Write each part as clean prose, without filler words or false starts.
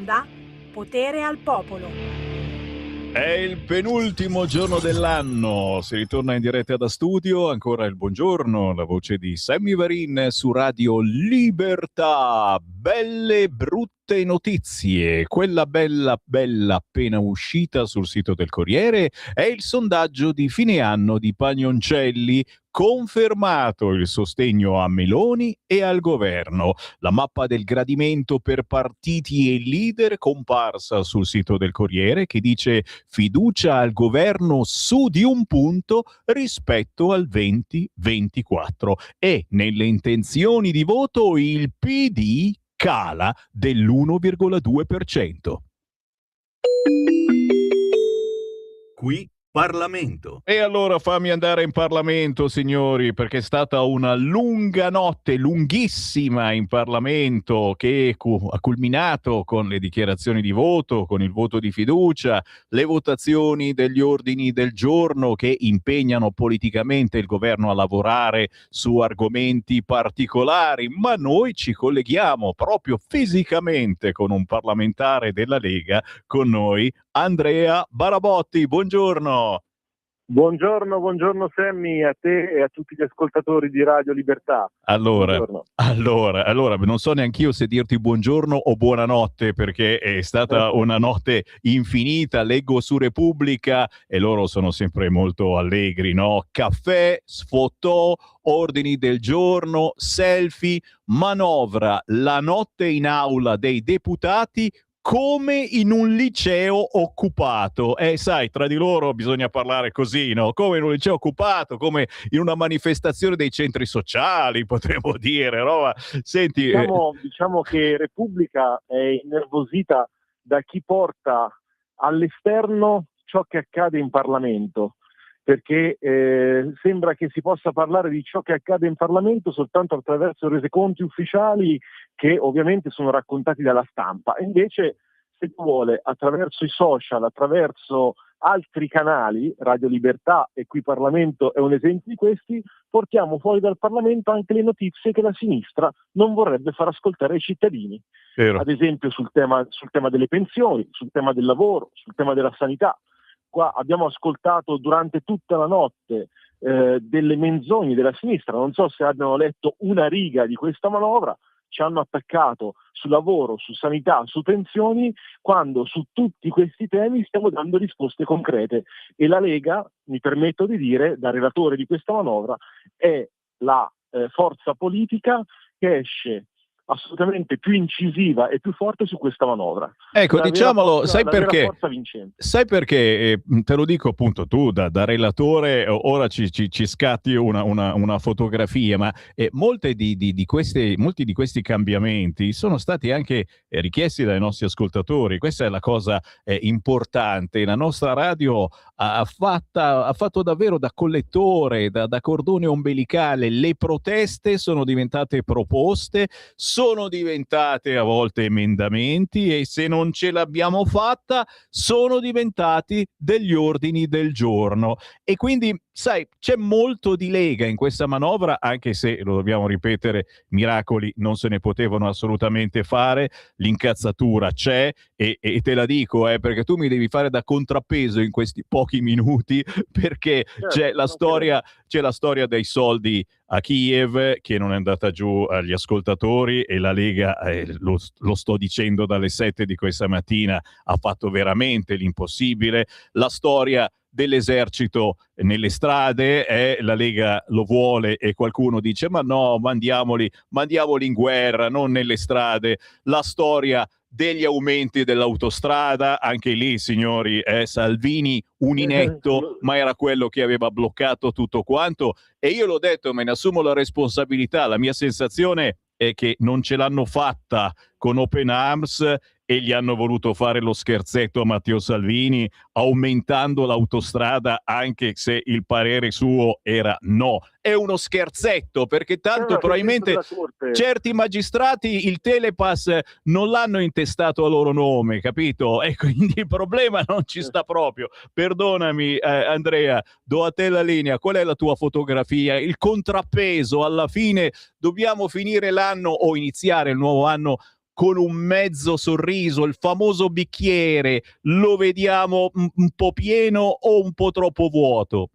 onda Potere al Popolo. È il penultimo giorno dell'anno, si ritorna in diretta da studio, ancora il buongiorno, la voce di Sammy Varin su Radio Libertà. Belle brutte notizie, quella bella appena uscita sul sito del Corriere è il sondaggio di fine anno di Pagnoncelli, confermato il sostegno a Meloni e al governo. La mappa del gradimento per partiti e leader comparsa sul sito del Corriere che dice fiducia al governo su di un punto rispetto al 2024 e nelle intenzioni di voto il PD cala dell'1,2%. Qui Parlamento. E allora fammi andare in Parlamento, signori, perché è stata una lunga notte, lunghissima in Parlamento, che ha culminato con le dichiarazioni di voto, con il voto di fiducia, le votazioni degli ordini del giorno che impegnano politicamente il governo a lavorare su argomenti particolari, ma noi ci colleghiamo proprio fisicamente con un parlamentare della Lega, con noi Andrea Barabotti. Buongiorno. Buongiorno Sammy, a te e a tutti gli ascoltatori di Radio Libertà. Allora, non so neanch'io se dirti buongiorno o buonanotte, perché è stata una notte infinita. Leggo su Repubblica e loro sono sempre molto allegri, no? Caffè, sfotò, ordini del giorno, selfie, manovra, la notte in aula dei deputati come in un liceo occupato. Sai, tra di loro bisogna parlare così, no? Come in un liceo occupato, come in una manifestazione dei centri sociali, potremmo dire, no? Senti, diciamo che Repubblica è innervosita da chi porta all'esterno ciò che accade in Parlamento, perché sembra che si possa parlare di ciò che accade in Parlamento soltanto attraverso resoconti ufficiali che ovviamente sono raccontati dalla stampa. E invece, se tu vuole, attraverso i social, attraverso altri canali, Radio Libertà e qui Parlamento è un esempio di questi, portiamo fuori dal Parlamento anche le notizie che la sinistra non vorrebbe far ascoltare ai cittadini. Vero. Ad esempio sul tema delle pensioni, sul tema del lavoro, sul tema della sanità. Qua abbiamo ascoltato durante tutta la notte delle menzogne della sinistra, non so se abbiano letto una riga di questa manovra, ci hanno attaccato su lavoro, su sanità, su pensioni, quando su tutti questi temi stiamo dando risposte concrete. E la Lega, mi permetto di dire, da relatore di questa manovra, è la forza politica che esce assolutamente più incisiva e più forte su questa manovra. Ecco, diciamolo, sai perché? Sai perché? Te lo dico appunto tu da relatore, ora ci scatti una fotografia, ma molti di questi cambiamenti sono stati anche richiesti dai nostri ascoltatori. Questa è la cosa importante. La nostra radio ha fatto davvero da collettore, da cordone ombelicale. Le proteste sono diventate proposte, sono diventate a volte emendamenti e se non ce l'abbiamo fatta sono diventati degli ordini del giorno. E quindi, sai, c'è molto di Lega in questa manovra, anche se, lo dobbiamo ripetere, miracoli non se ne potevano assolutamente fare, l'incazzatura c'è e te la dico, perché tu mi devi fare da contrappeso in questi pochi minuti, perché c'è la storia dei soldi a Kiev che non è andata giù agli ascoltatori e la Lega, lo sto dicendo dalle 7 di questa mattina, ha fatto veramente l'impossibile. La storia dell'esercito nelle strade, la Lega lo vuole e qualcuno dice ma no, mandiamoli in guerra, non nelle strade. La storia degli aumenti dell'autostrada, anche lì signori, Salvini un inetto, ma era quello che aveva bloccato tutto quanto, e io l'ho detto, me ne assumo la responsabilità. La mia sensazione è che non ce l'hanno fatta con Open Arms e gli hanno voluto fare lo scherzetto a Matteo Salvini aumentando l'autostrada anche se il parere suo era no. È uno scherzetto, perché tanto probabilmente certi magistrati il Telepass non l'hanno intestato a loro nome, capito? E quindi il problema non ci sta proprio. Perdonami Andrea, do a te la linea. Qual è la tua fotografia? Il contrappeso alla fine, dobbiamo finire l'anno o iniziare il nuovo anno con un mezzo sorriso, il famoso bicchiere, lo vediamo un po' pieno o un po' troppo vuoto?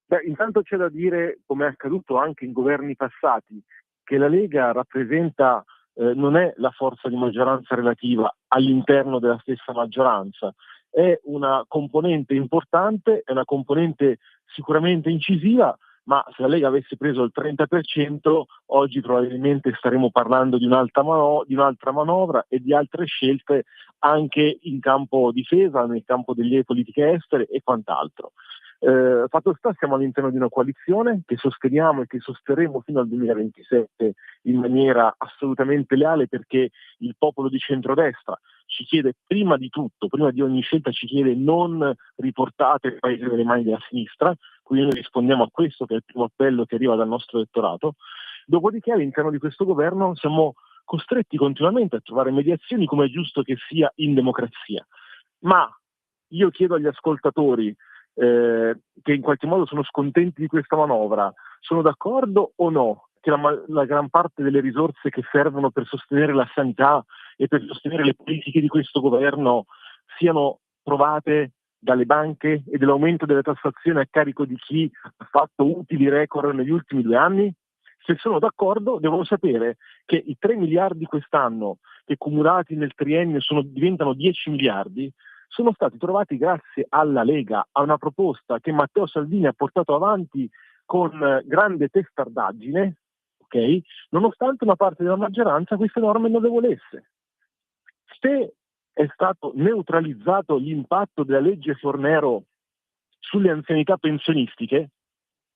Beh, intanto c'è da dire, come è accaduto anche in governi passati, che la Lega rappresenta, non è la forza di maggioranza relativa all'interno della stessa maggioranza, è una componente importante, è una componente sicuramente incisiva, ma se la Lega avesse preso il 30%, oggi probabilmente staremo parlando di un'altra manovra e di altre scelte anche in campo difesa, nel campo delle politiche estere e quant'altro. Fatto sta, siamo all'interno di una coalizione che sosteniamo e che sosterremo fino al 2027 in maniera assolutamente leale, perché il popolo di centrodestra ci chiede prima di tutto, prima di ogni scelta ci chiede: non riportate il paese nelle mani della sinistra. Quindi noi rispondiamo a questo, che è il primo appello che arriva dal nostro elettorato. Dopodiché all'interno di questo governo siamo costretti continuamente a trovare mediazioni, come è giusto che sia in democrazia. Ma io chiedo agli ascoltatori, che in qualche modo sono scontenti di questa manovra, sono d'accordo o no che la gran parte delle risorse che servono per sostenere la sanità e per sostenere le politiche di questo governo siano trovate dalle banche e dell'aumento delle tassazioni a carico di chi ha fatto utili record negli ultimi 2 anni? Se sono d'accordo, devono sapere che i 3 miliardi quest'anno, che cumulati nel triennio diventano 10 miliardi, sono stati trovati grazie alla Lega, a una proposta che Matteo Salvini ha portato avanti con grande testardaggine, ok? Nonostante una parte della maggioranza queste norme non le volesse. Se è stato neutralizzato l'impatto della legge Fornero sulle anzianità pensionistiche,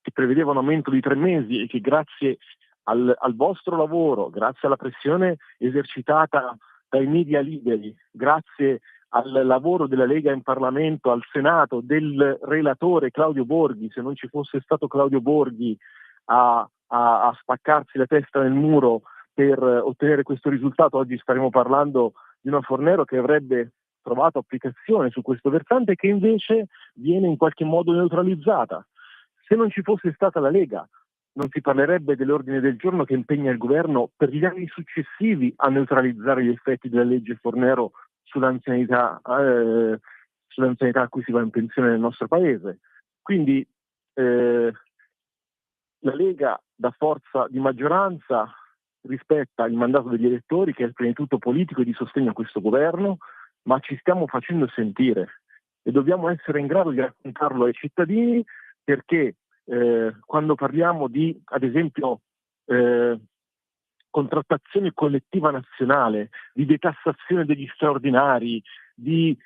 che prevedeva un aumento di 3 mesi e che grazie al vostro lavoro, grazie alla pressione esercitata dai media liberi, grazie al lavoro della Lega in Parlamento, al Senato, del relatore Claudio Borghi, se non ci fosse stato Claudio Borghi a spaccarsi la testa nel muro per ottenere questo risultato, oggi staremo parlando di una Fornero che avrebbe trovato applicazione su questo versante, che invece viene in qualche modo neutralizzata. Se non ci fosse stata la Lega, non si parlerebbe dell'ordine del giorno che impegna il governo per gli anni successivi a neutralizzare gli effetti della legge Fornero sull'anzianità a cui si va in pensione nel nostro paese. Quindi la Lega, da forza di maggioranza, rispetta il mandato degli elettori, che è prima di tutto politico e di sostegno a questo governo, ma ci stiamo facendo sentire e dobbiamo essere in grado di raccontarlo ai cittadini, perché quando parliamo di, ad esempio, contrattazione collettiva nazionale, di detassazione degli straordinari, di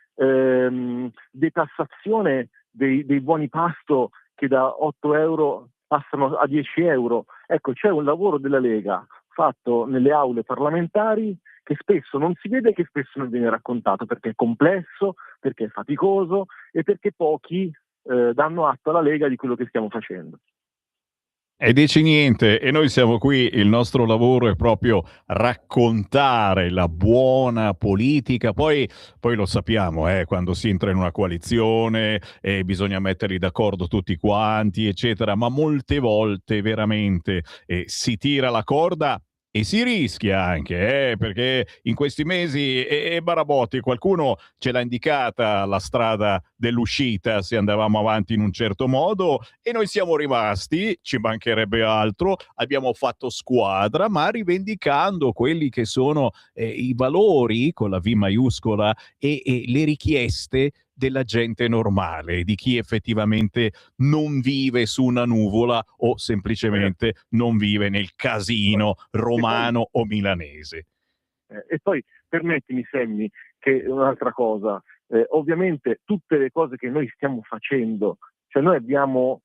detassazione dei buoni pasto che da 8 euro passano a 10 euro. Ecco, c'è un lavoro della Lega fatto nelle aule parlamentari che spesso non si vede e che spesso non viene raccontato, perché è complesso, perché è faticoso e perché pochi danno atto alla Lega di quello che stiamo facendo. E dici niente, e noi siamo qui, il nostro lavoro è proprio raccontare la buona politica, poi lo sappiamo, quando si entra in una coalizione bisogna metterli d'accordo tutti quanti, eccetera, ma molte volte veramente si tira la corda e si rischia anche, perché in questi mesi Barabotti, qualcuno ce l'ha indicata la strada dell'uscita se andavamo avanti in un certo modo e noi siamo rimasti, ci mancherebbe altro, abbiamo fatto squadra, ma rivendicando quelli che sono i valori con la V maiuscola e le richieste della gente normale, di chi effettivamente non vive su una nuvola o semplicemente non vive nel casino romano o milanese. E poi permettimi, Sammy, che un'altra cosa, ovviamente tutte le cose che noi stiamo facendo, cioè noi abbiamo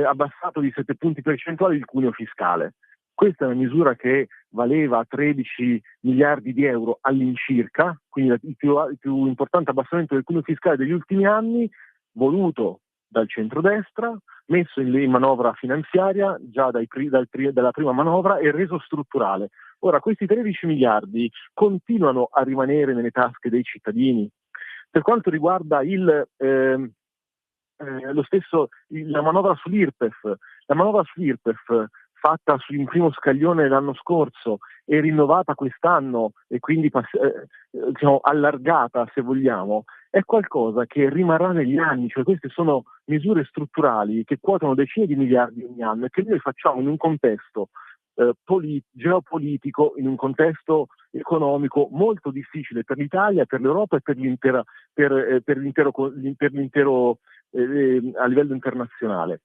abbassato di 7 punti percentuali il cuneo fiscale. Questa è una misura che valeva 13 miliardi di euro all'incirca, quindi il più importante abbassamento del cuneo fiscale degli ultimi anni, voluto dal centrodestra, messo in manovra finanziaria già dalla prima manovra e reso strutturale. Ora, questi 13 miliardi continuano a rimanere nelle tasche dei cittadini. Per quanto riguarda la manovra sull'IRPEF fatta in primo scaglione l'anno scorso e rinnovata quest'anno e quindi diciamo, allargata se vogliamo, è qualcosa che rimarrà negli anni, cioè queste sono misure strutturali che quotano decine di miliardi ogni anno e che noi facciamo in un contesto geopolitico, in un contesto economico molto difficile per l'Italia, per l'Europa e per l'intero a livello internazionale.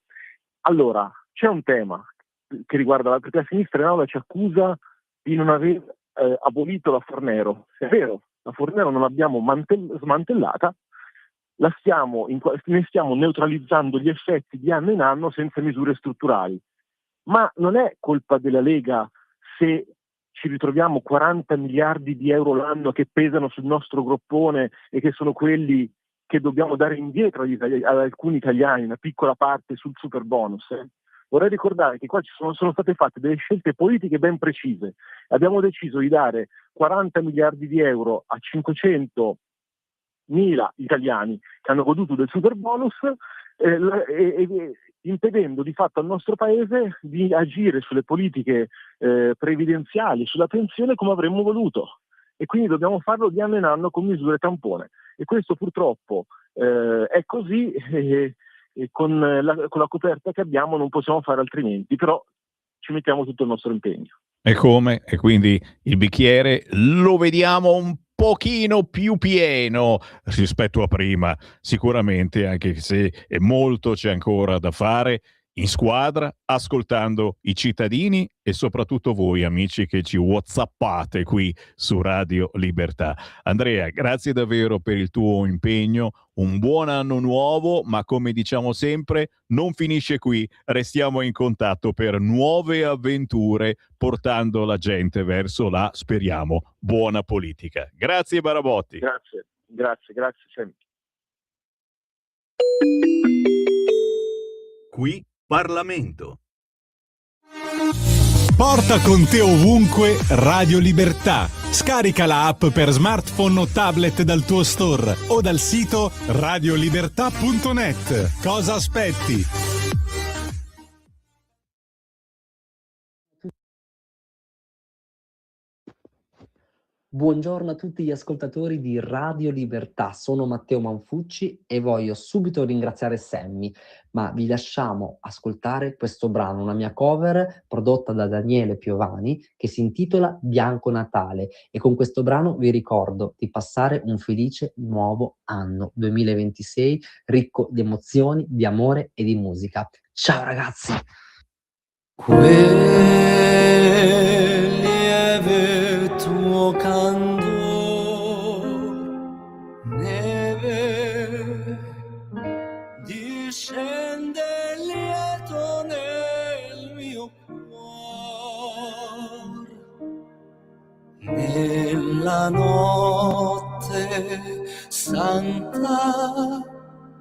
Allora, c'è un tema che riguarda perché la sinistra in aula ci accusa di non aver abolito la Fornero. È vero, la Fornero non l'abbiamo smantellata, ne stiamo neutralizzando gli effetti di anno in anno senza misure strutturali. Ma non è colpa della Lega se ci ritroviamo 40 miliardi di euro l'anno che pesano sul nostro groppone e che sono quelli che dobbiamo dare indietro ad alcuni italiani, una piccola parte sul super bonus. Vorrei ricordare che qua sono state fatte delle scelte politiche ben precise. Abbiamo deciso di dare 40 miliardi di euro a 500.000 italiani che hanno goduto del super bonus impedendo di fatto al nostro paese di agire sulle politiche previdenziali, sulla pensione come avremmo voluto. E quindi dobbiamo farlo di anno in anno con misure tampone. E questo purtroppo è così e con la coperta che abbiamo non possiamo fare altrimenti, però ci mettiamo tutto il nostro impegno. E come? E quindi il bicchiere lo vediamo un pochino più pieno rispetto a prima, sicuramente, anche se molto c'è ancora da fare in squadra, ascoltando i cittadini e soprattutto voi amici che ci whatsappate qui su Radio Libertà. Andrea, grazie davvero per il tuo impegno, un buon anno nuovo, ma come diciamo sempre non finisce qui, restiamo in contatto per nuove avventure portando la gente verso la, speriamo, buona politica. Grazie Barabotti. Grazie sempre. Qui Parlamento. Porta con te ovunque Radio Libertà. Scarica la app per smartphone o tablet dal tuo store o dal sito radiolibertà.net. Cosa aspetti? Buongiorno a tutti gli ascoltatori di Radio Libertà, sono Matteo Manfucci e voglio subito ringraziare Sammy, ma vi lasciamo ascoltare questo brano, una mia cover prodotta da Daniele Piovani che si intitola Bianco Natale e con questo brano vi ricordo di passare un felice nuovo anno 2026 ricco di emozioni, di amore e di musica. Ciao ragazzi! Quel lieve tuo candor, neve, discende lieto nel mio cuor. Nella notte santa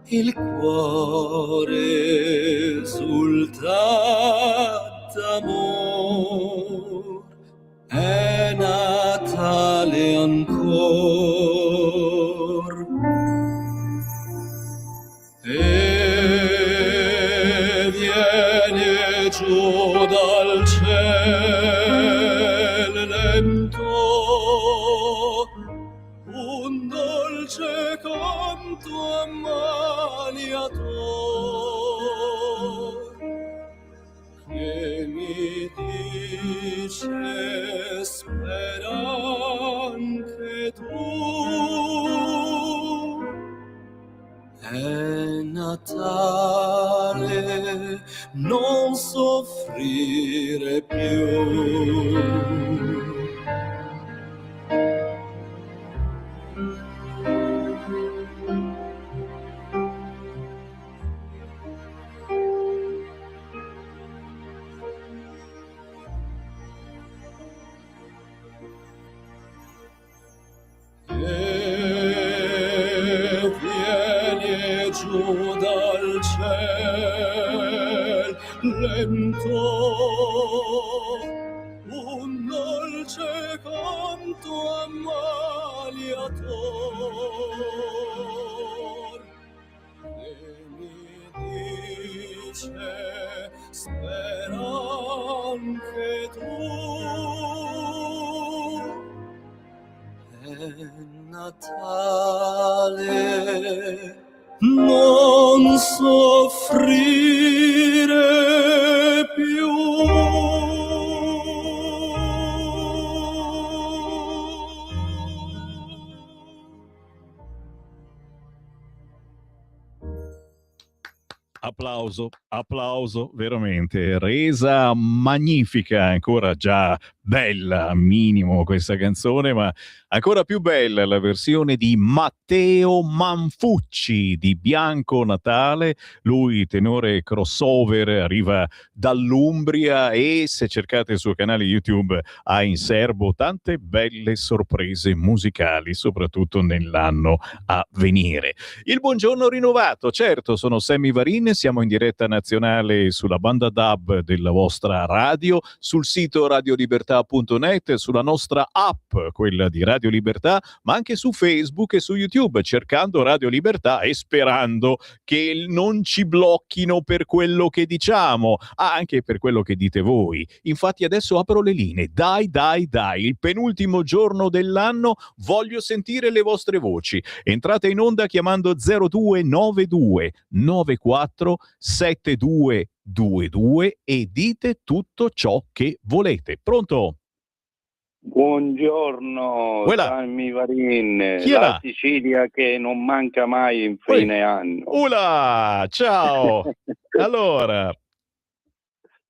il cuore esulta d'amor, è Natale ancor. E viene giù dal cielo lento un dolce canto ammaliator che mi dice spera anche tu. È Natale, non soffrire più. Giù dal ciel lento un dolce canto ammaliator e mi dice spera anche tu. Natale, non soffrire più. Applauso, veramente, resa magnifica, ancora già bella, minimo questa canzone, ma ancora più bella la versione di Matteo Manfucci di Bianco Natale. Lui, tenore crossover, arriva dall'Umbria e se cercate il suo canale YouTube ha in serbo tante belle sorprese musicali, soprattutto nell'anno a venire. Il buongiorno rinnovato, certo, sono Sammy Varin, siamo in diretta nazionale sulla banda DAB della vostra radio, sul sito radiolibertà.net, sulla nostra app, quella di Radio Libertà, ma anche su Facebook e su YouTube, cercando Radio Libertà e sperando che non ci blocchino per quello che diciamo, anche per quello che dite voi. Infatti adesso apro le linee, dai, il penultimo giorno dell'anno, voglio sentire le vostre voci. Entrate in onda chiamando 0292 94 7222 e dite tutto ciò che volete. Pronto? Buongiorno, Sammy Varin, Chi è la là? Sicilia che non manca mai in fine anno. Ula, ciao! Allora,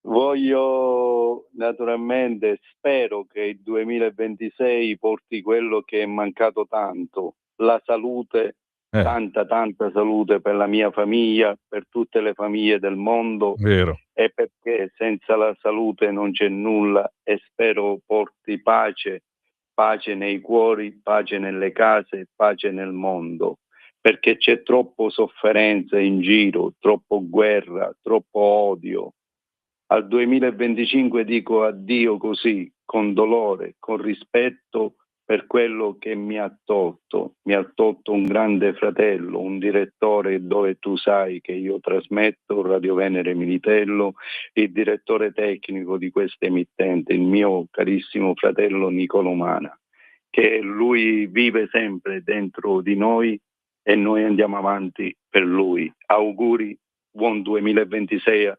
voglio naturalmente, spero che il 2026 porti quello che è mancato tanto, la salute. Tanta salute per la mia famiglia, per tutte le famiglie del mondo. Vero. E perché senza la salute non c'è nulla, e spero porti pace nei cuori, pace nelle case, pace nel mondo, perché c'è troppo sofferenza in giro, troppo guerra, troppo odio. Al 2025 dico addio così, con dolore, con rispetto per quello che mi ha tolto un grande fratello, un direttore dove tu sai che io trasmetto, Radio Venere Militello, il direttore tecnico di questa emittente, il mio carissimo fratello Nicolo Mana, che lui vive sempre dentro di noi e noi andiamo avanti per lui. Auguri, buon 2026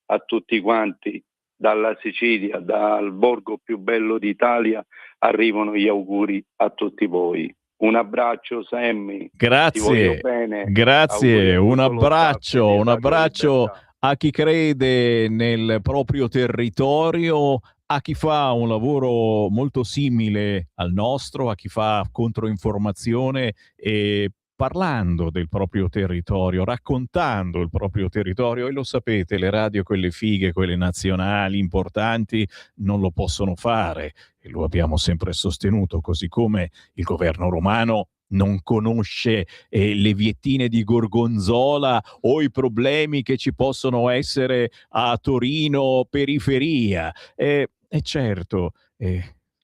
a tutti quanti. Dalla Sicilia, dal borgo più bello d'Italia, arrivano gli auguri a tutti voi. Un abbraccio, Sammy. Grazie, ti voglio bene. grazie, un abbraccio Libertà. a chi crede nel proprio territorio, a chi fa un lavoro molto simile al nostro, a chi fa controinformazione e parlando del proprio territorio, raccontando il proprio territorio. E lo sapete, le radio, quelle fighe, quelle nazionali importanti, non lo possono fare e lo abbiamo sempre sostenuto, così come il governo romano non conosce le viettine di Gorgonzola o i problemi che ci possono essere a Torino periferia. E certo,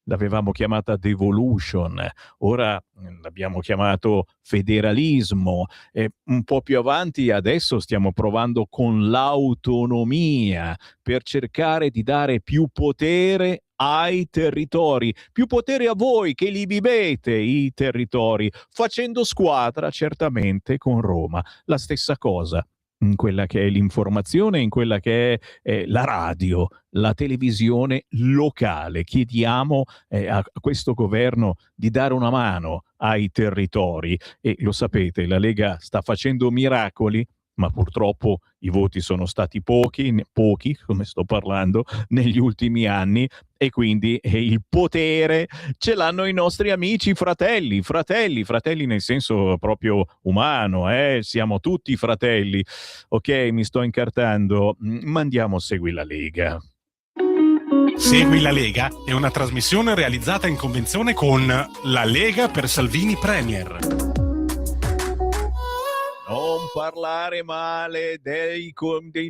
l'avevamo chiamata devolution, ora l'abbiamo chiamato federalismo, un po' più avanti adesso stiamo provando con l'autonomia per cercare di dare più potere ai territori, più potere a voi che li vivete i territori, facendo squadra certamente con Roma. La stessa cosa in quella che è l'informazione, in quella che è la radio, la televisione locale. Chiediamo a questo governo di dare una mano ai territori e lo sapete, la Lega sta facendo miracoli, ma purtroppo i voti sono stati pochi, come sto parlando, negli ultimi anni, e quindi il potere ce l'hanno i nostri amici fratelli nel senso proprio umano, siamo tutti fratelli. Ok, mi sto incartando, mandiamo Segui la Lega. Segui la Lega è una trasmissione realizzata in convenzione con La Lega per Salvini Premier. No, parlare male dei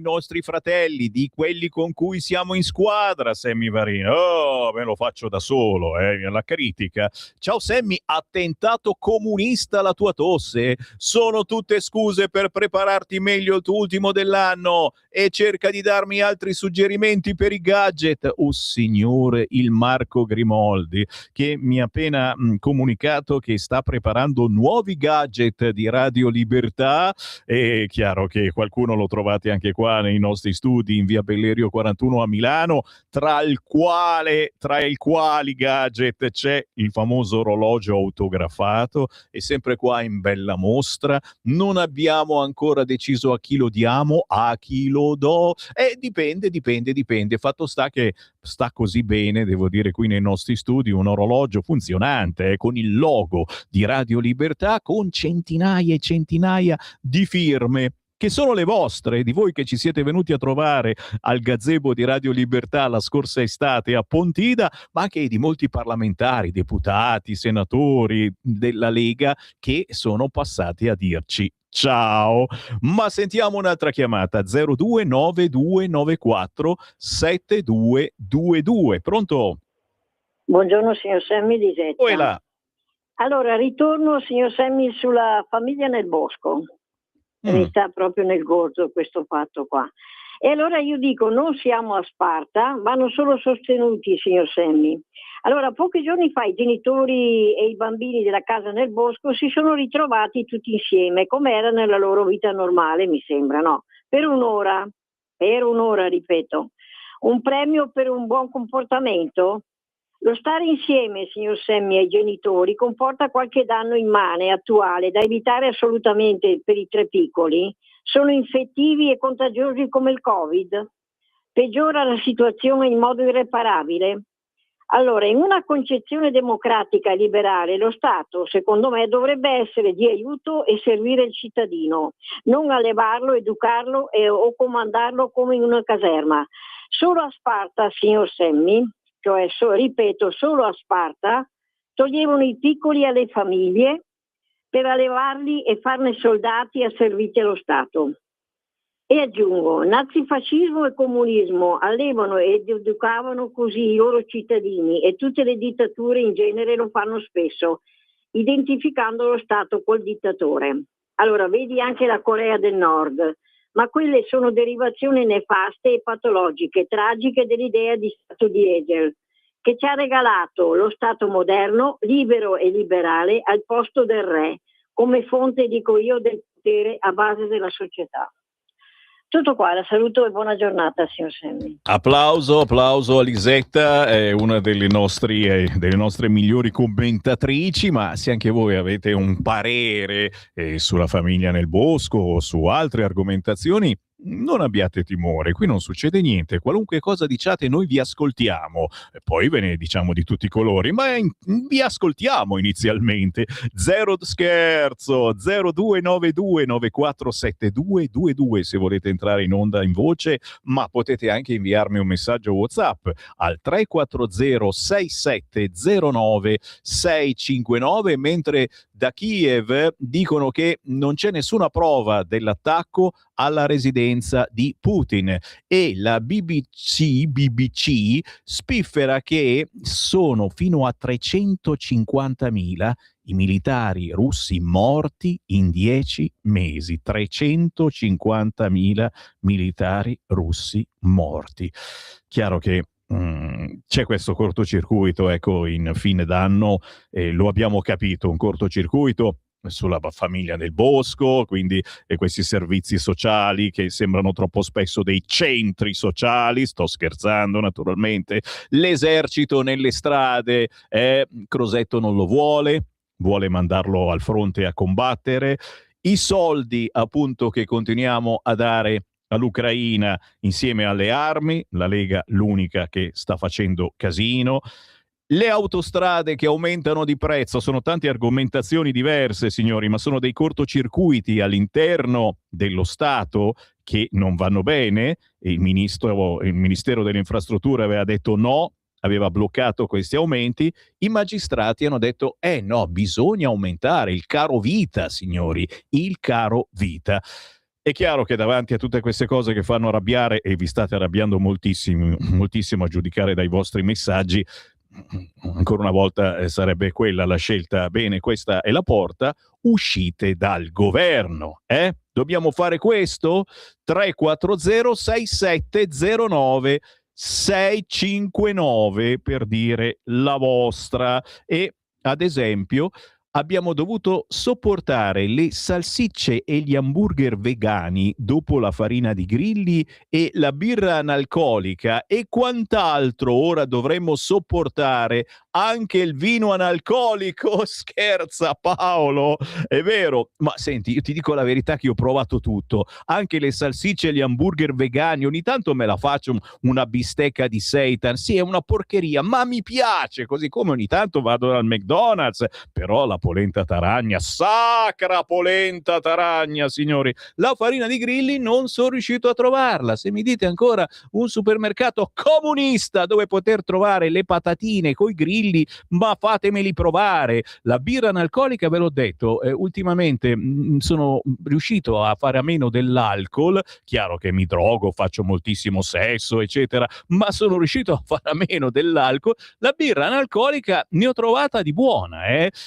nostri fratelli, di quelli con cui siamo in squadra, Sammy Varin. Oh, me lo faccio da solo, la critica. Ciao Sammy, attentato comunista la tua tosse? Sono tutte scuse per prepararti meglio il tuo ultimo dell'anno e cerca di darmi altri suggerimenti per i gadget. Oh signore, il Marco Grimoldi, che mi ha appena comunicato che sta preparando nuovi gadget di Radio Libertà. È chiaro che qualcuno lo trovate anche qua nei nostri studi in via Bellerio 41 a Milano, tra i quali gadget c'è il famoso orologio autografato, è sempre qua in bella mostra. Non abbiamo ancora deciso a chi lo diamo, a chi lo do, dipende. Fatto sta che sta così bene, devo dire, qui nei nostri studi un orologio funzionante con il logo di Radio Libertà, con centinaia e centinaia di firme che sono le vostre, di voi che ci siete venuti a trovare al gazebo di Radio Libertà la scorsa estate a Pontida, ma anche di molti parlamentari, deputati, senatori della Lega che sono passati a dirci ciao. Ma sentiamo un'altra chiamata, 0292947222. Pronto? Buongiorno signor Sammy di Zetta. Là. Allora, ritorno signor Sammy sulla famiglia nel bosco. Mi sta proprio nel gordo questo fatto qua. E allora io dico, non siamo a Sparta, vanno solo sostenuti, signor Sammy. Allora, pochi giorni fa i genitori e i bambini della casa nel bosco si sono ritrovati tutti insieme, come era nella loro vita normale, mi sembra, no? Per un'ora, ripeto. Un premio per un buon comportamento? Lo stare insieme, signor Sammy, ai genitori comporta qualche danno immane, attuale, da evitare assolutamente per i tre piccoli. Sono infettivi e contagiosi come il Covid. Peggiora la situazione in modo irreparabile. Allora, in una concezione democratica e liberale, lo Stato, secondo me, dovrebbe essere di aiuto e servire il cittadino, non allevarlo, educarlo o comandarlo come in una caserma. Solo a Sparta, signor Sammy, cioè, ripeto, solo a Sparta, toglievano i piccoli alle famiglie per allevarli e farne soldati asserviti allo Stato. E aggiungo, nazifascismo e comunismo allevano ed educavano così i loro cittadini e tutte le dittature in genere lo fanno spesso, identificando lo Stato col dittatore. Allora, vedi anche la Corea del Nord, ma quelle sono derivazioni nefaste e patologiche, tragiche dell'idea di Stato di Hegel, che ci ha regalato lo Stato moderno, libero e liberale, al posto del re, come fonte, dico io, del potere a base della società. Tutto qua, la saluto e buona giornata, signor Sammy. Applauso a Lisetta, è una delle nostre migliori commentatrici, ma se anche voi avete un parere sulla famiglia nel bosco o su altre argomentazioni, non abbiate timore, qui non succede niente, qualunque cosa diciate noi vi ascoltiamo, poi ve ne diciamo di tutti i colori, ma vi ascoltiamo inizialmente. Zero scherzo, 0292947222 se volete entrare in onda in voce, ma potete anche inviarmi un messaggio WhatsApp al 340 6709 659, mentre da Kiev dicono che non c'è nessuna prova dell'attacco alla residenza di Putin e la BBC spiffera che sono fino a 350.000 i militari russi morti in 10 mesi. 350.000 militari russi morti. Chiaro che c'è questo cortocircuito, ecco, in fine d'anno, lo abbiamo capito, un cortocircuito sulla famiglia nel bosco, quindi questi servizi sociali che sembrano troppo spesso dei centri sociali, sto scherzando naturalmente, l'esercito nelle strade, Crosetto non lo vuole mandarlo al fronte a combattere, i soldi appunto che continuiamo a dare all'Ucraina insieme alle armi, la Lega l'unica che sta facendo casino, le autostrade che aumentano di prezzo, sono tante argomentazioni diverse, signori, ma sono dei cortocircuiti all'interno dello Stato che non vanno bene. Il Ministero delle Infrastrutture aveva detto no, aveva bloccato questi aumenti, i magistrati hanno detto no, bisogna aumentare il caro vita, signori, il caro vita. È chiaro che davanti a tutte queste cose che fanno arrabbiare, e vi state arrabbiando moltissimo, moltissimo a giudicare dai vostri messaggi, ancora una volta sarebbe quella la scelta. Bene, questa è la porta, uscite dal governo, Dobbiamo fare questo? 340 6709 659 per dire la vostra. E ad esempio abbiamo dovuto sopportare le salsicce e gli hamburger vegani dopo la farina di grilli e la birra analcolica e quant'altro ora dovremmo sopportare anche il vino analcolico. Scherza Paolo, è vero, ma senti, io ti dico la verità che io ho provato tutto, anche le salsicce e gli hamburger vegani, ogni tanto me la faccio una bistecca di seitan, sì è una porcheria ma mi piace, così come ogni tanto vado al McDonald's, però la polenta taragna, sacra polenta taragna, signori, la farina di grilli non sono riuscito a trovarla. Se mi dite ancora un supermercato comunista dove poter trovare le patatine coi grilli, ma fatemeli provare. La birra analcolica, ve l'ho detto, ultimamente sono riuscito a fare a meno dell'alcol, chiaro che mi drogo, faccio moltissimo sesso eccetera, ma sono riuscito a fare a meno dell'alcol. La birra analcolica ne ho trovata di buona,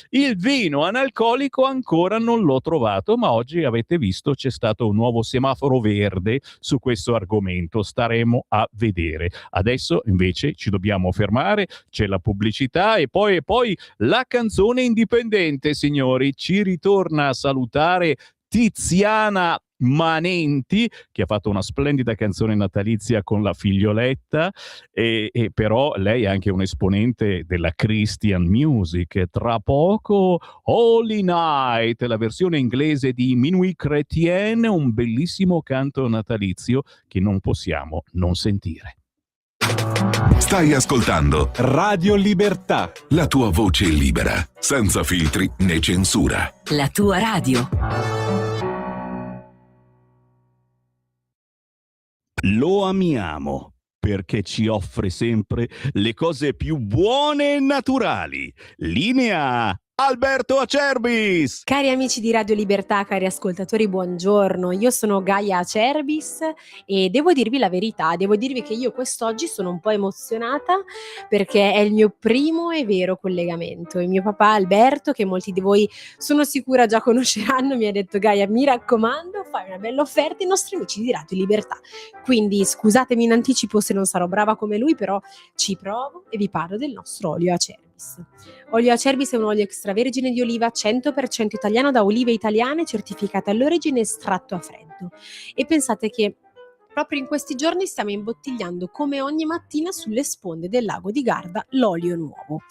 Il vino analcolico ancora non l'ho trovato, ma oggi avete visto c'è stato un nuovo semaforo verde su questo argomento, staremo a vedere. Adesso invece ci dobbiamo fermare, c'è la pubblicità e poi la canzone indipendente, signori. Ci ritorna a salutare Tiziana Manenti, che ha fatto una splendida canzone natalizia con la figlioletta, e però lei è anche un esponente della Christian music. Tra poco Holy Night, la versione inglese di Minuit Chrétien, un bellissimo canto natalizio che non possiamo non sentire. Stai ascoltando Radio Libertà, la tua voce libera, senza filtri né censura. La tua radio. Lo amiamo perché ci offre sempre le cose più buone e naturali. Linea Alberto Acerbis! Cari amici di Radio Libertà, cari ascoltatori, buongiorno. Io sono Gaia Acerbis e devo dirvi la verità, devo dirvi che io quest'oggi sono un po' emozionata perché è il mio primo e vero collegamento. Il mio papà Alberto, che molti di voi sono sicura già conosceranno, mi ha detto: Gaia, mi raccomando, fai una bella offerta ai nostri amici di Radio Libertà. Quindi scusatemi in anticipo se non sarò brava come lui, però ci provo e vi parlo del nostro olio Acerbis. Olio Acerbis è un olio extravergine di oliva 100% italiano da olive italiane, certificate all'origine, estratto a freddo. E pensate che proprio in questi giorni stiamo imbottigliando come ogni mattina sulle sponde del lago di Garda l'olio nuovo.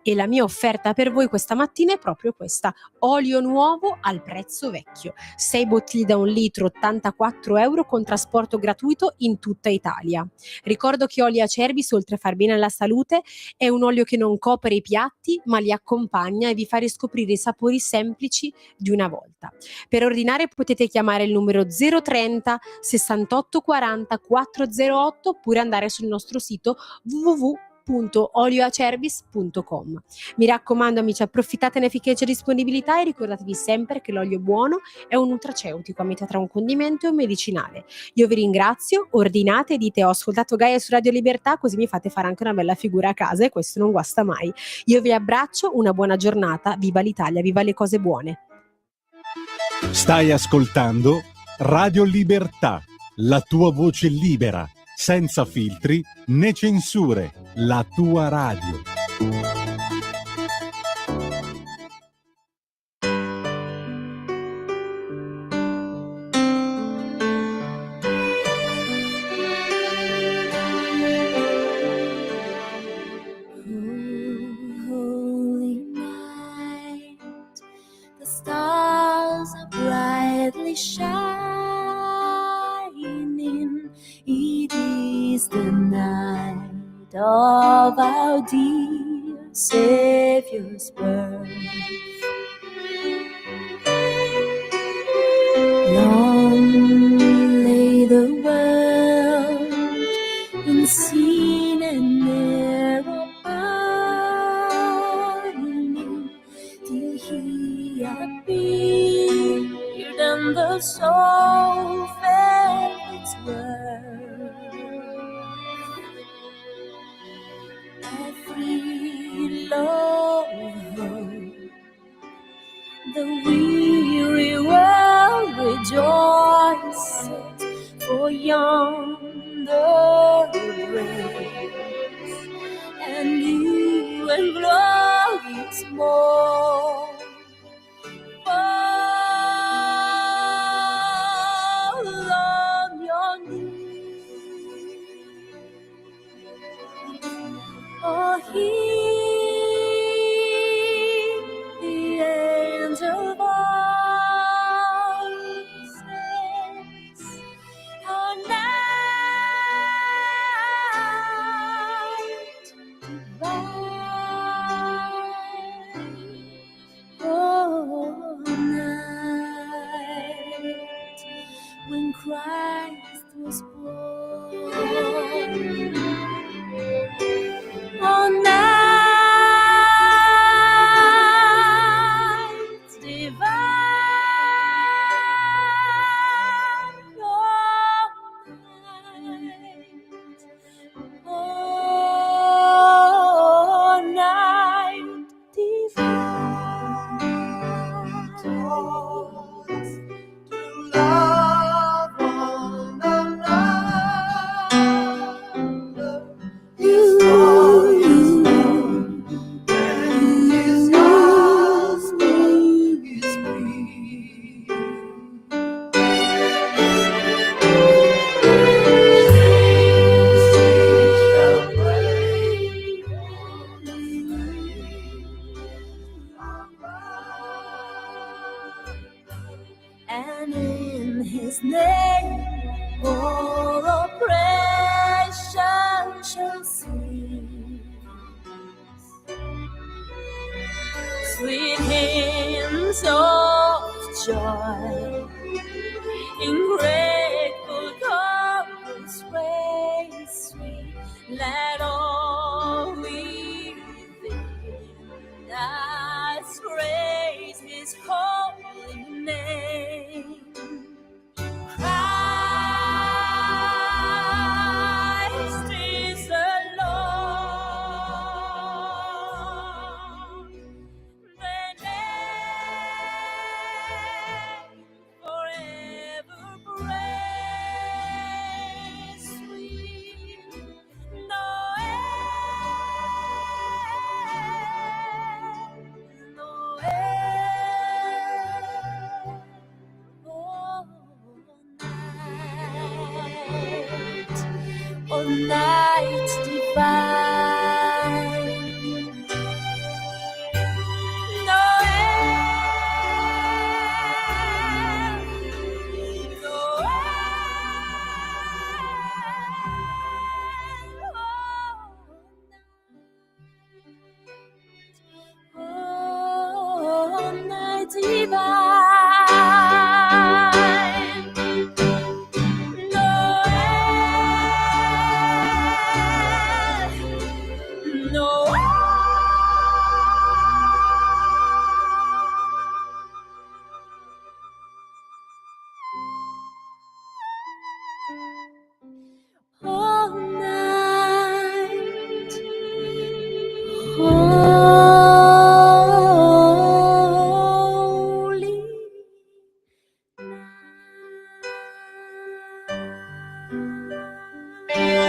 E la mia offerta per voi questa mattina è proprio questa: olio nuovo al prezzo vecchio. 6 bottiglie da 1 litro, 84 euro con trasporto gratuito in tutta Italia. Ricordo che olio Acerbis, oltre a far bene alla salute, è un olio che non copre i piatti ma li accompagna e vi fa riscoprire i sapori semplici di una volta. Per ordinare potete chiamare il numero 030 68 40 408 oppure andare sul nostro sito www.olioacerbis.com. Mi raccomando amici, approfittatene finché c'è disponibilità e ricordatevi sempre che l'olio buono è un nutraceutico a metà tra un condimento e un medicinale. Io vi ringrazio, ordinate e dite: ho ascoltato Gaia su Radio Libertà, così mi fate fare anche una bella figura a casa e questo non guasta mai. Io vi abbraccio, una buona giornata, viva l'Italia, viva le cose buone. Stai ascoltando Radio Libertà, la tua voce libera, senza filtri né censure, la tua radio. Holy night, the stars are brightly shining. It is the night of our dear Savior's birth. Long lay the world in sin and error so fair its worth. Every love, the weary world rejoices, for yonder breaks, and new and glorious morn. Fall on your knees, or hear the angel voices. Oh, night divine, oh, night when Christ was born. Oh, night divine, oh, night, oh, night divine. Toss to love one another. His voice is known, and His name is free. Shall praise and in His name all oppression shall cease. Sweet hymns of joy in grateful chorus raise sweet. Let all within us praise His holy name. Christ is the Lord, the name forever praised, sweet, no end, no end. Oh, night divine, no end, no end. Oh, night divine. All night, holy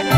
night.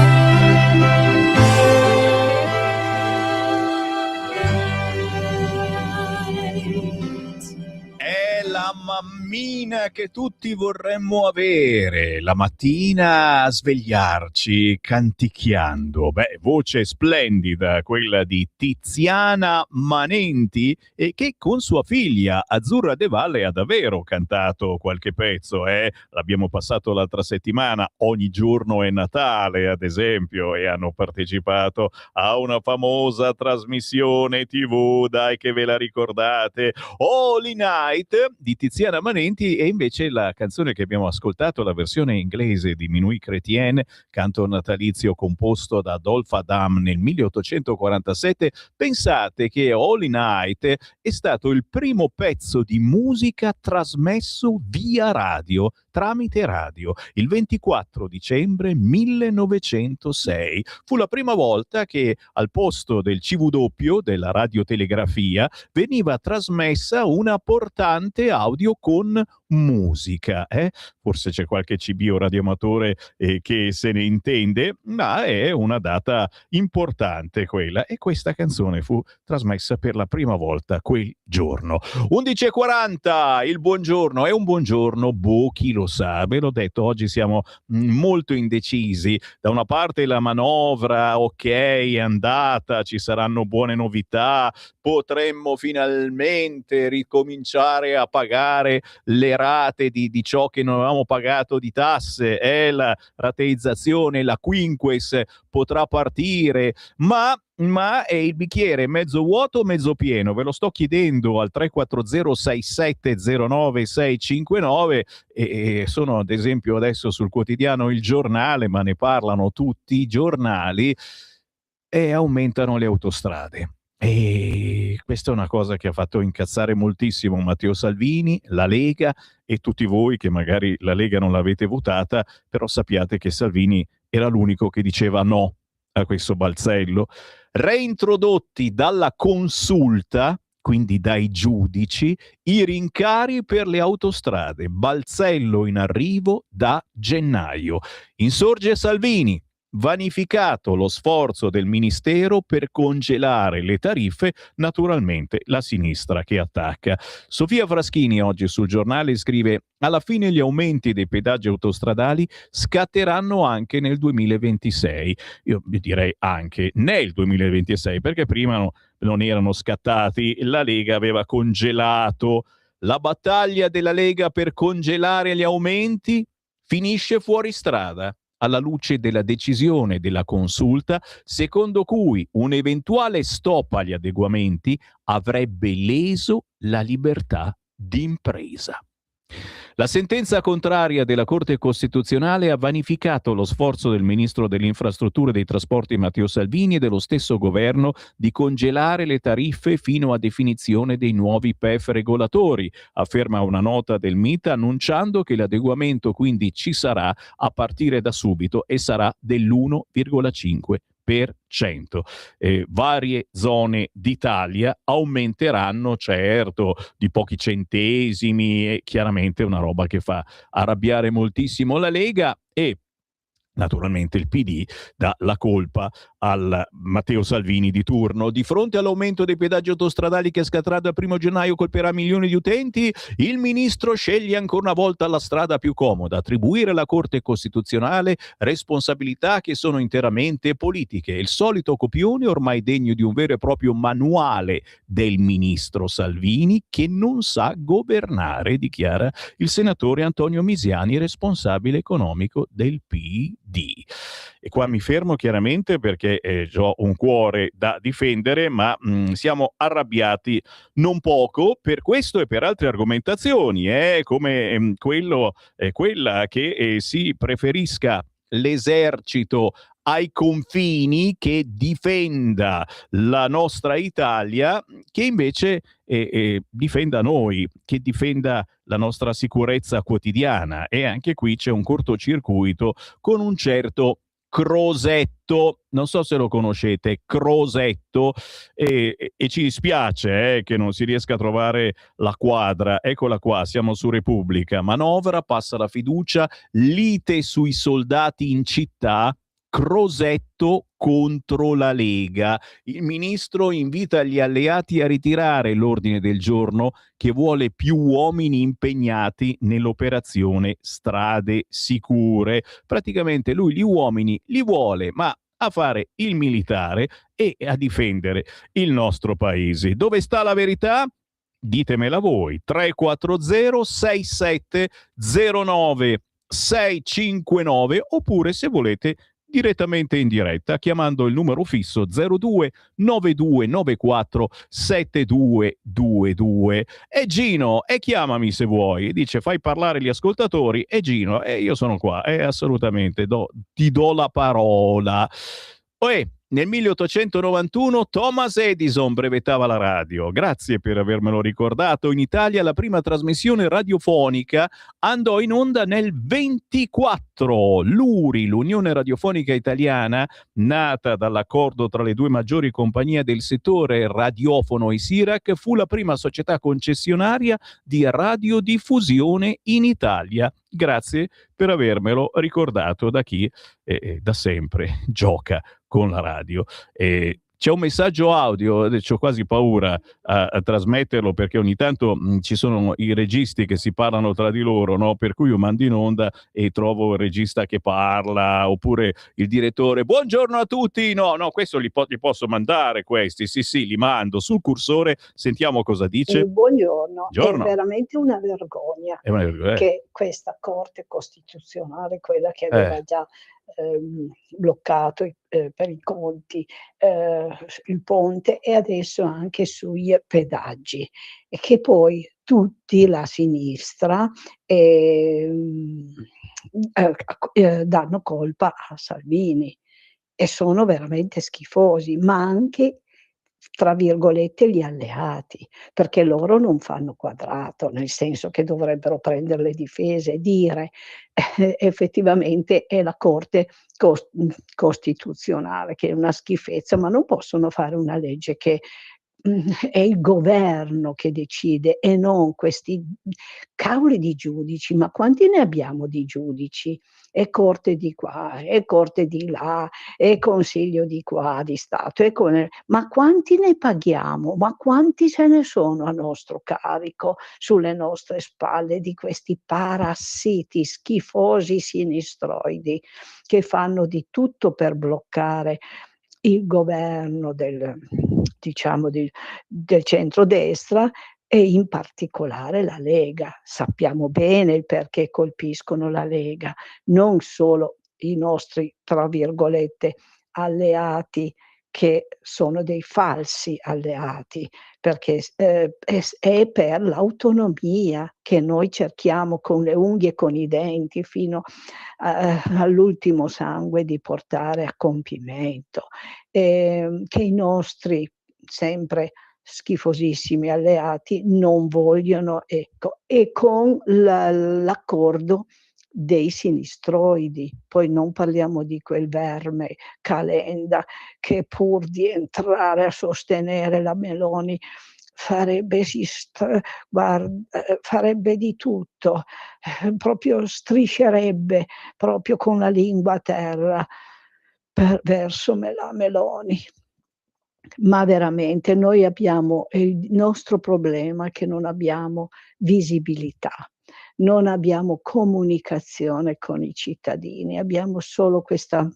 È la mammina che tutti vorremmo avere, la mattina a svegliarci canticchiando. Beh, voce splendida quella di Tiziana Manenti, e che con sua figlia Azzurra De Valle ha davvero cantato qualche pezzo. L'abbiamo passato l'altra settimana, Ogni giorno è Natale ad esempio, e hanno partecipato a una famosa trasmissione TV, dai che ve la ricordate, Holy Night di Tiziana Manenti, e invece la canzone che abbiamo ascoltato, la versione inglese di Minuit Chrétien, canto natalizio composto da Adolphe Adam nel 1847, pensate che Holy Night è stato il primo pezzo di musica trasmesso via radio, tramite radio, il 24 dicembre 1906. Fu la prima volta che al posto del CW, della radiotelegrafia, veniva trasmessa una portante audio con musica. Forse c'è qualche CB o radioamatore che se ne intende, ma è una data importante quella, e questa canzone fu trasmessa per la prima volta quel giorno. 11:40, il buongiorno è un buongiorno, chi lo sa, ve l'ho detto, oggi siamo molto indecisi. Da una parte la manovra, ok, è andata, ci saranno buone novità, potremmo finalmente ricominciare a pagare le rate di ciò che non avevamo pagato di tasse, la rateizzazione, la quinques potrà partire, ma è il bicchiere mezzo vuoto o mezzo pieno? Ve lo sto chiedendo al 340-6709-659 e sono ad esempio adesso sul quotidiano Il Giornale, ma ne parlano tutti i giornali, e aumentano le autostrade. E questa è una cosa che ha fatto incazzare moltissimo Matteo Salvini, la Lega e tutti voi che magari la Lega non l'avete votata, però sappiate che Salvini era l'unico che diceva no a questo balzello. Reintrodotti dalla consulta, quindi dai giudici, i rincari per le autostrade, balzello in arrivo da gennaio. Insorge Salvini. Vanificato lo sforzo del Ministero per congelare le tariffe, naturalmente la sinistra che attacca. Sofia Fraschini oggi sul Giornale scrive: alla fine gli aumenti dei pedaggi autostradali scatteranno anche nel 2026. Io direi anche nel 2026, perché prima non erano scattati. La Lega aveva congelato. La battaglia della Lega per congelare gli aumenti finisce fuori strada, alla luce della decisione della consulta secondo cui un eventuale stop agli adeguamenti avrebbe leso la libertà di impresa. La sentenza contraria della Corte Costituzionale ha vanificato lo sforzo del Ministro delle Infrastrutture e dei Trasporti Matteo Salvini e dello stesso governo di congelare le tariffe fino a definizione dei nuovi PEF regolatori, afferma una nota del MIT, annunciando che l'adeguamento quindi ci sarà a partire da subito e sarà dell'1,5%. Varie zone d'Italia aumenteranno, certo, di pochi centesimi, e chiaramente una roba che fa arrabbiare moltissimo la Lega, e naturalmente il PD dà la colpa al Matteo Salvini di turno. Di fronte all'aumento dei pedaggi autostradali che scatterà dal 1 gennaio, colpirà milioni di utenti, il ministro sceglie ancora una volta la strada più comoda: attribuire alla Corte Costituzionale responsabilità che sono interamente politiche. Il solito copione ormai degno di un vero e proprio manuale del ministro Salvini, che non sa governare, dichiara il senatore Antonio Misiani, responsabile economico del PD. E qua mi fermo chiaramente perché ho un cuore da difendere, ma siamo arrabbiati non poco per questo e per altre argomentazioni, come quella che si preferisca l'esercito ai confini che difenda la nostra Italia, che invece difenda noi, che difenda la nostra sicurezza quotidiana. E anche qui c'è un cortocircuito con un certo Crosetto, non so se lo conoscete, Crosetto, e ci dispiace che non si riesca a trovare la quadra. Eccola qua, siamo su Repubblica. Manovra, passa la fiducia, lite sui soldati in città, Crosetto contro la Lega. Il ministro invita gli alleati a ritirare l'ordine del giorno che vuole più uomini impegnati nell'operazione Strade Sicure. Praticamente lui gli uomini li vuole, ma a fare il militare e a difendere il nostro paese. Dove sta la verità? Ditemela voi. 340 6709 659, oppure se volete direttamente in diretta chiamando il numero fisso 02 9294 7222. E Gino, e chiamami se vuoi, dice fai parlare gli ascoltatori, e Gino, e io sono qua, assolutamente, ti do la parola. Nel 1891 Thomas Edison brevettava la radio. Grazie per avermelo ricordato. In Italia la prima trasmissione radiofonica andò in onda nel 24. L'URI, l'Unione Radiofonica Italiana, nata dall'accordo tra le due maggiori compagnie del settore, Radiofono e Sirac, fu la prima società concessionaria di radiodiffusione in Italia. Grazie per avermelo ricordato da chi da sempre gioca con la radio. C'è un messaggio audio, ho quasi paura a trasmetterlo perché ogni tanto ci sono i registi che si parlano tra di loro, no? Per cui io mando in onda e trovo il regista che parla, oppure il direttore, buongiorno a tutti, no, questo li posso mandare questi, sì, li mando sul cursore, sentiamo cosa dice. Buongiorno, Buongiorno. è veramente una vergogna che questa Corte Costituzionale, quella che aveva già bloccato per i conti il ponte e adesso anche sui pedaggi, e che poi tutti la sinistra danno colpa a Salvini, e sono veramente schifosi, ma anche tra virgolette gli alleati, perché loro non fanno quadrato, nel senso che dovrebbero prendere le difese e dire effettivamente è la Corte Costituzionale che è una schifezza, ma non possono fare una legge che è il governo che decide e non questi cavoli di giudici. Ma quanti ne abbiamo di giudici? E corte di qua, e corte di là, e consiglio di qua di Stato, ma quanti ne paghiamo? Ma quanti ce ne sono a nostro carico, sulle nostre spalle, di questi parassiti schifosi sinistroidi che fanno di tutto per bloccare il governo del centrodestra, e in particolare la Lega. Sappiamo bene il perché colpiscono la Lega, non solo i nostri, tra virgolette, alleati, che sono dei falsi alleati, perché è per l'autonomia che noi cerchiamo con le unghie e con i denti fino all'ultimo sangue di portare a compimento, che i nostri sempre schifosissimi alleati non vogliono, ecco, e con l'accordo dei sinistroidi. Poi non parliamo di quel verme Calenda che pur di entrare a sostenere la Meloni farebbe di tutto, proprio striscerebbe proprio con la lingua a terra verso la Meloni. Ma veramente noi abbiamo il nostro problema è che non abbiamo visibilità, non abbiamo comunicazione con i cittadini, abbiamo solo questa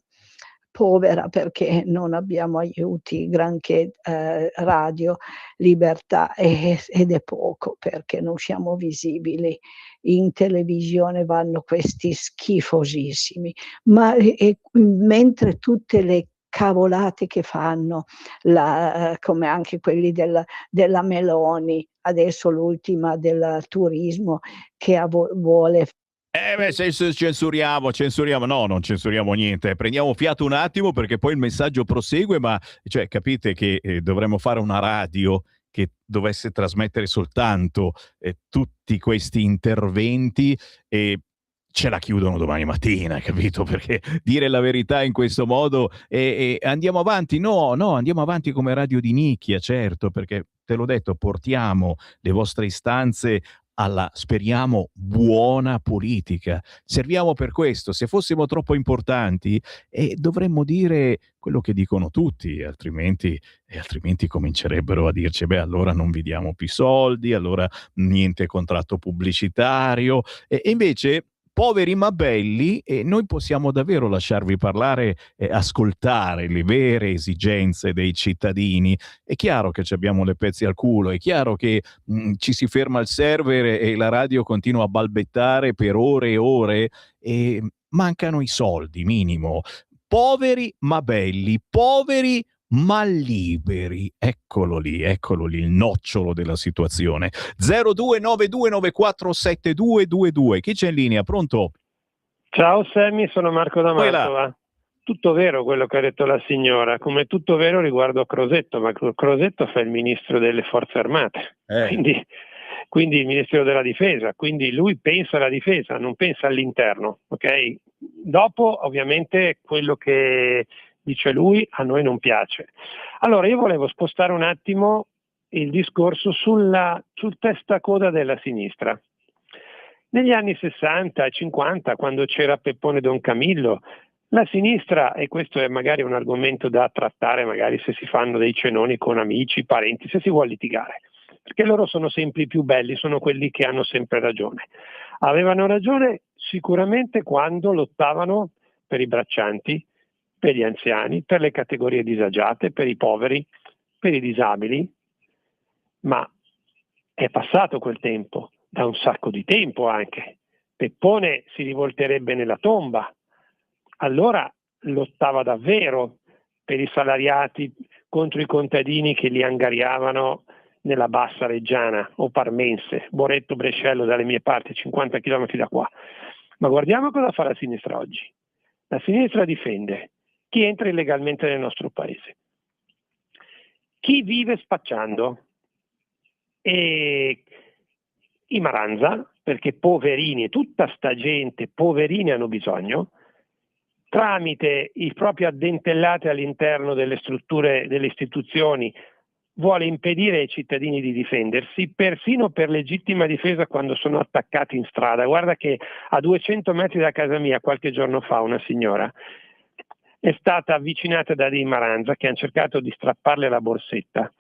povera, perché non abbiamo aiuti granché, Radio Libertà, ed è poco perché non siamo visibili. In televisione vanno questi schifosissimi, ma mentre tutte le cavolate che fanno, come anche quelli della Meloni, adesso l'ultima del turismo che vuole. Se censuriamo, no, non censuriamo niente, prendiamo fiato un attimo perché poi il messaggio prosegue, ma cioè capite che dovremmo fare una radio che dovesse trasmettere soltanto tutti questi interventi, e ce la chiudono domani mattina, capito? Perché dire la verità in questo modo andiamo avanti? No, andiamo avanti come radio di nicchia, certo, perché te l'ho detto, portiamo le vostre istanze alla, speriamo, buona politica. Serviamo per questo. Se fossimo troppo importanti dovremmo dire quello che dicono tutti, altrimenti comincerebbero a dirci allora non vi diamo più soldi, allora niente contratto pubblicitario, e invece poveri ma belli, e noi possiamo davvero lasciarvi parlare, ascoltare le vere esigenze dei cittadini. È chiaro che ci abbiamo le pezze al culo, è chiaro che ci si ferma il server e la radio continua a balbettare per ore e ore, e mancano i soldi, minimo. poveri ma belli, poveri ma liberi. Eccolo lì il nocciolo della situazione. 0292947222. Chi c'è in linea? Pronto? Ciao Sammy, sono Marco da Poi là. Mantova. Tutto vero quello che ha detto la signora, come tutto vero riguardo a Crosetto, ma Crosetto fa il ministro delle forze armate, quindi il ministero della difesa, quindi lui pensa alla difesa, non pensa all'interno, ok? Dopo ovviamente quello che dice lui a noi non piace. Allora io volevo spostare un attimo il discorso sul testacoda della sinistra. Negli anni 60 e 50, quando c'era Peppone Don Camillo, la sinistra, e questo è magari un argomento da trattare magari se si fanno dei cenoni con amici, parenti, se si vuole litigare, perché loro sono sempre i più belli, sono quelli che hanno sempre ragione. Avevano ragione sicuramente quando lottavano per i braccianti, per gli anziani, per le categorie disagiate, per i poveri, per i disabili, ma è passato quel tempo, da un sacco di tempo anche. Peppone si rivolterebbe nella tomba. Allora lottava davvero per i salariati contro i contadini che li angariavano nella bassa reggiana o parmense, Boretto, Brescello dalle mie parti, 50 km da qua. Ma guardiamo cosa fa la sinistra oggi. La sinistra difende chi entra illegalmente nel nostro paese, chi vive spacciando e i Maranza, perché poverini, tutta sta gente, poverini hanno bisogno, tramite i propri addentellati all'interno delle strutture, delle istituzioni, vuole impedire ai cittadini di difendersi, persino per legittima difesa quando sono attaccati in strada. Guarda che a 200 metri da casa mia, qualche giorno fa, una signora è stata avvicinata da dei Maranza che hanno cercato di strapparle la borsetta.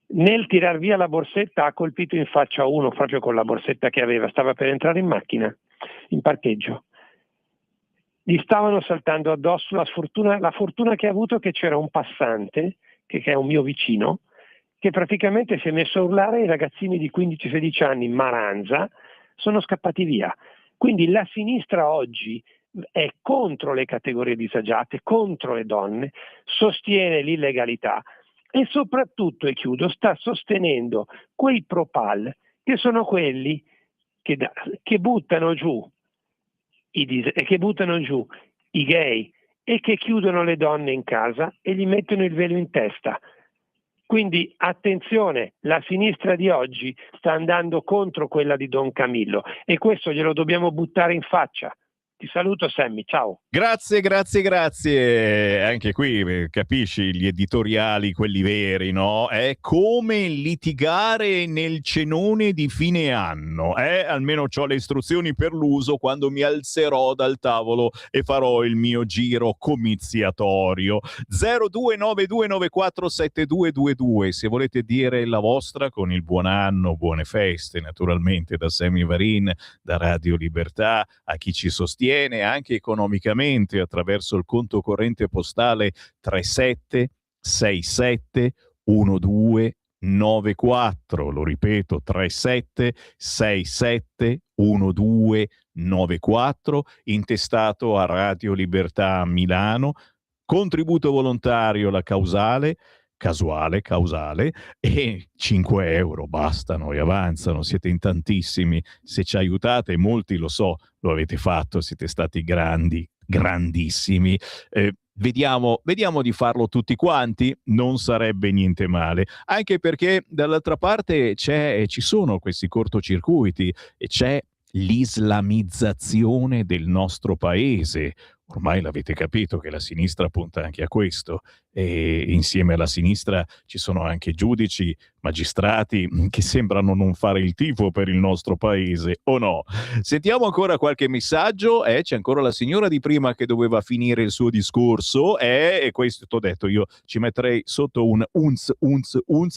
Nel tirar via la borsetta ha colpito in faccia uno proprio con la borsetta che aveva, stava per entrare in macchina, in parcheggio. Gli stavano saltando addosso la fortuna che ha avuto che c'era un passante, che è un mio vicino, che praticamente si è messo a urlare, i ragazzini di 15-16 anni, Maranza, sono scappati via. Quindi la sinistra oggi è contro le categorie disagiate, contro le donne, sostiene l'illegalità e soprattutto, e chiudo, sta sostenendo quei pro-PAL che sono quelli che buttano giù i gay e che chiudono le donne in casa e gli mettono il velo in testa. Quindi attenzione, la sinistra di oggi sta andando contro quella di Don Camillo e questo glielo dobbiamo buttare in faccia. Ti saluto Sammy, ciao. Grazie. Anche qui capisci gli editoriali, quelli veri, no? È come litigare nel cenone di fine anno. Almeno ho le istruzioni per l'uso quando mi alzerò dal tavolo e farò il mio giro comiziatorio. 0292947222. Se volete dire la vostra con il buon anno, buone feste, naturalmente da Sammy Varin, da Radio Libertà, a chi ci sostiene anche economicamente attraverso il conto corrente postale 37671294, lo ripeto 37671294, intestato a Radio Libertà Milano, contributo volontario la causale e 5 euro bastano e avanzano, siete in tantissimi, se ci aiutate, molti lo so, lo avete fatto, siete stati grandissimi, vediamo di farlo tutti quanti, non sarebbe niente male, anche perché dall'altra parte ci sono questi cortocircuiti e c'è l'islamizzazione del nostro paese. Ormai l'avete capito che la sinistra punta anche a questo e insieme alla sinistra ci sono anche giudici, magistrati che sembrano non fare il tifo per il nostro paese, o no? Sentiamo ancora qualche messaggio, c'è ancora la signora di prima che doveva finire il suo discorso e questo t'ho detto, io ci metterei sotto un unz,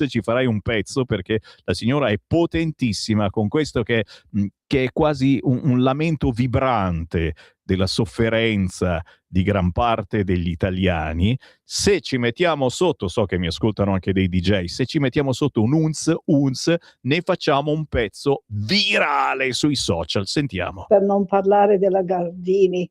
ci farai un pezzo perché la signora è potentissima con questo che è quasi un lamento vibrante della sofferenza di gran parte degli italiani. Se ci mettiamo sotto, so che mi ascoltano anche dei DJ, se ci mettiamo sotto un unz, ne facciamo un pezzo virale sui social. Sentiamo. Per non parlare della Gardini,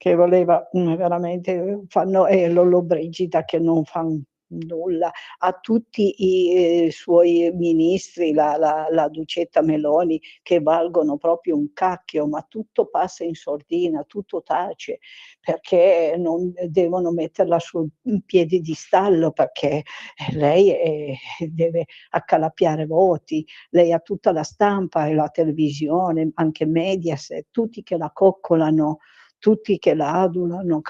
che voleva veramente fanno e Lollobrigida che non fa nulla, a tutti i suoi ministri, la Ducetta Meloni che valgono proprio un cacchio, ma tutto passa in sordina, tutto tace, perché non devono metterla su piedi di stallo, perché lei deve accalappiare voti, lei ha tutta la stampa e la televisione, anche Mediaset, tutti che la coccolano, tutti che la adulano,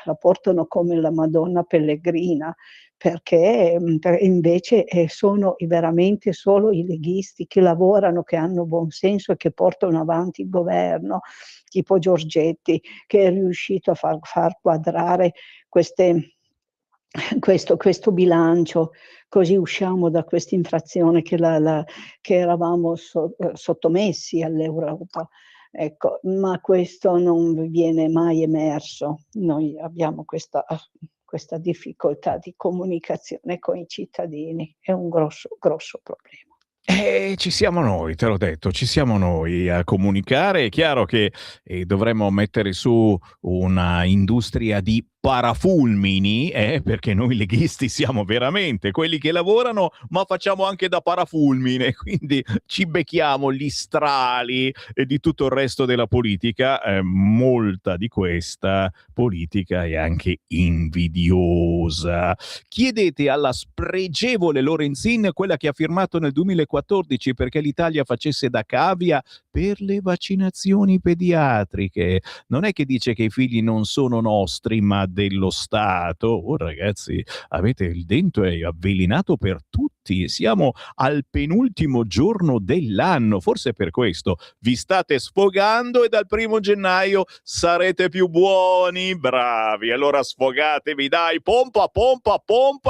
la portano come la Madonna Pellegrina, perché invece sono veramente solo i leghisti che lavorano, che hanno buon senso e che portano avanti il governo, tipo Giorgetti, che è riuscito a far quadrare questo bilancio, così usciamo da questa inflazione che eravamo sottomessi all'Europa. Ecco, ma questo non viene mai emerso. Noi abbiamo questa difficoltà di comunicazione con i cittadini, è un grosso problema. Ci siamo noi, te l'ho detto, ci siamo noi a comunicare. È chiaro che dovremmo mettere su una industria di parafulmini, perché noi leghisti siamo veramente quelli che lavorano, ma facciamo anche da parafulmine, quindi ci becchiamo gli strali e di tutto il resto della politica. Molta di questa politica è anche invidiosa. Chiedete alla spregevole Lorenzin, quella che ha firmato nel 2014 perché l'Italia facesse da cavia per le vaccinazioni pediatriche. Non è che dice che i figli non sono nostri, ma dello Stato. Oh ragazzi, avete il dento è avvelenato per tutti. Siamo al penultimo giorno dell'anno, forse per questo vi state sfogando e dal 1° gennaio sarete più buoni. Bravi, allora sfogatevi, dai, pompa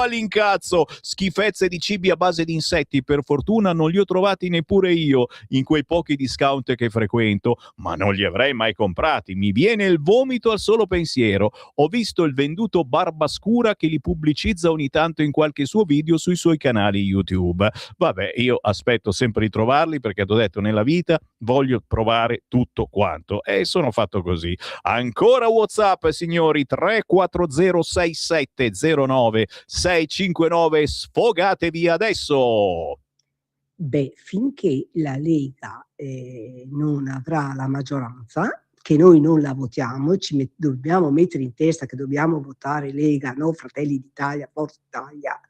l'incazzo. Schifezze di cibi a base di insetti, per fortuna non li ho trovati neppure io in quei pochi discount che frequento, ma non li avrei mai comprati. Mi viene il vomito al solo pensiero. Ho visto il venduto Barbascura che li pubblicizza ogni tanto in qualche suo video sui suoi canali YouTube. Vabbè, io aspetto sempre di trovarli perché t'ho detto, nella vita voglio provare tutto quanto e sono fatto così. Ancora WhatsApp, signori, 3406709 sfogatevi adesso. Beh, finché la Lega non avrà la maggioranza, che noi non la votiamo, dobbiamo mettere in testa che dobbiamo votare Lega, no Fratelli d'Italia, Forza Italia,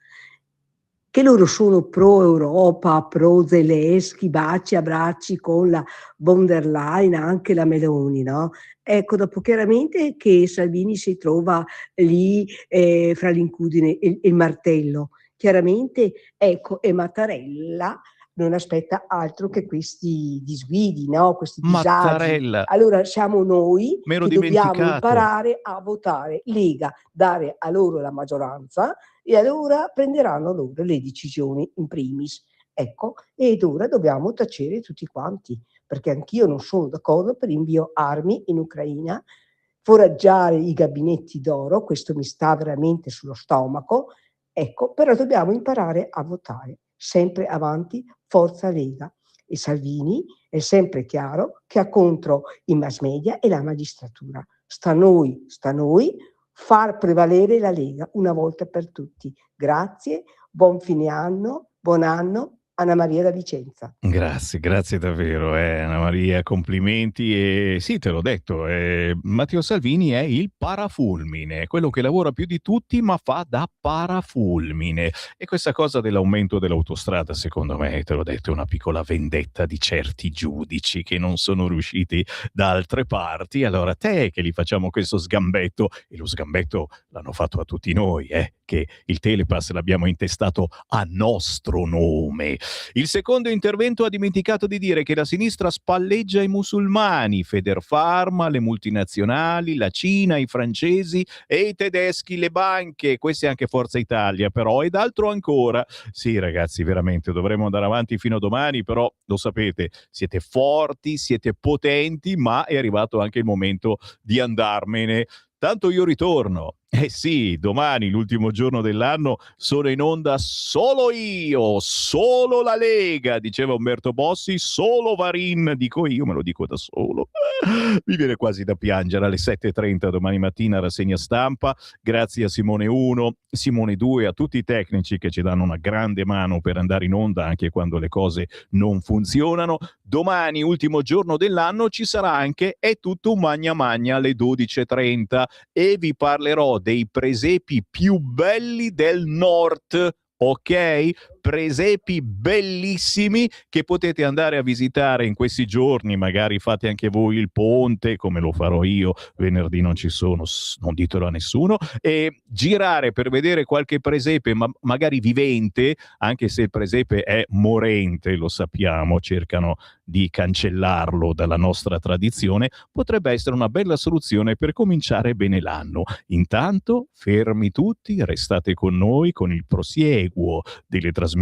che loro sono pro Europa, pro Zelensky, baci, abbracci con la von der Leyen, anche la Meloni, no? Ecco, dopo chiaramente che Salvini si trova lì fra l'incudine e il martello, chiaramente, ecco, e Mattarella non aspetta altro che questi disguidi, no? Questi disagi. Mattarella. Allora siamo noi che dobbiamo dimenticato. imparare a votare Lega, dare a loro la maggioranza e allora prenderanno loro le decisioni in primis. Ecco, ed ora dobbiamo tacere tutti quanti, perché anch'io non sono d'accordo per invio armi in Ucraina, foraggiare i gabinetti d'oro, questo mi sta veramente sullo stomaco, ecco, però dobbiamo imparare a votare. Sempre avanti, Forza Lega. E Salvini è sempre chiaro che ha contro i mass media e la magistratura. Sta a noi far prevalere la Lega una volta per tutti. Grazie, buon fine anno, buon anno. Anna Maria da Vicenza. Grazie davvero, Anna Maria, complimenti. E sì, te l'ho detto, Matteo Salvini è il parafulmine, quello che lavora più di tutti ma fa da parafulmine. E questa cosa dell'aumento dell'autostrada, secondo me, te l'ho detto, è una piccola vendetta di certi giudici che non sono riusciti da altre parti. Allora te che gli facciamo questo sgambetto, e lo sgambetto l'hanno fatto a tutti noi, che il Telepass l'abbiamo intestato a nostro nome. Il secondo intervento ha dimenticato di dire che la sinistra spalleggia i musulmani, Federfarma, le multinazionali, la Cina, i francesi e i tedeschi, le banche, queste anche Forza Italia però, ed altro ancora. Sì ragazzi, veramente dovremmo andare avanti fino a domani, però lo sapete, siete forti, siete potenti, ma è arrivato anche il momento di andarmene. tanto io ritorno. Eh sì, domani, l'ultimo giorno dell'anno, sono in onda solo io, solo la Lega, diceva Umberto Bossi, solo Varin, dico io, me lo dico da solo. Mi viene quasi da piangere. Alle 7:30 domani mattina rassegna stampa, grazie a Simone 1, Simone 2, a tutti i tecnici che ci danno una grande mano per andare in onda anche quando le cose non funzionano. Domani, ultimo giorno dell'anno, ci sarà anche È tutto un magna magna alle 12:30 e vi parlerò dei presepi più belli del nord, ok? Presepi bellissimi che potete andare a visitare in questi giorni, magari fate anche voi il ponte, come lo farò io, venerdì non ci sono, non ditelo a nessuno, e girare per vedere qualche presepe, ma magari vivente, anche se il presepe è morente, lo sappiamo, cercano di cancellarlo dalla nostra tradizione, potrebbe essere una bella soluzione per cominciare bene l'anno. Intanto, fermi tutti, restate con noi con il prosieguo delle trasmissioni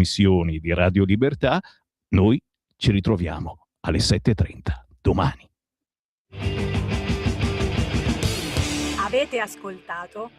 di Radio Libertà. Noi ci ritroviamo alle 7:30 domani. Avete ascoltato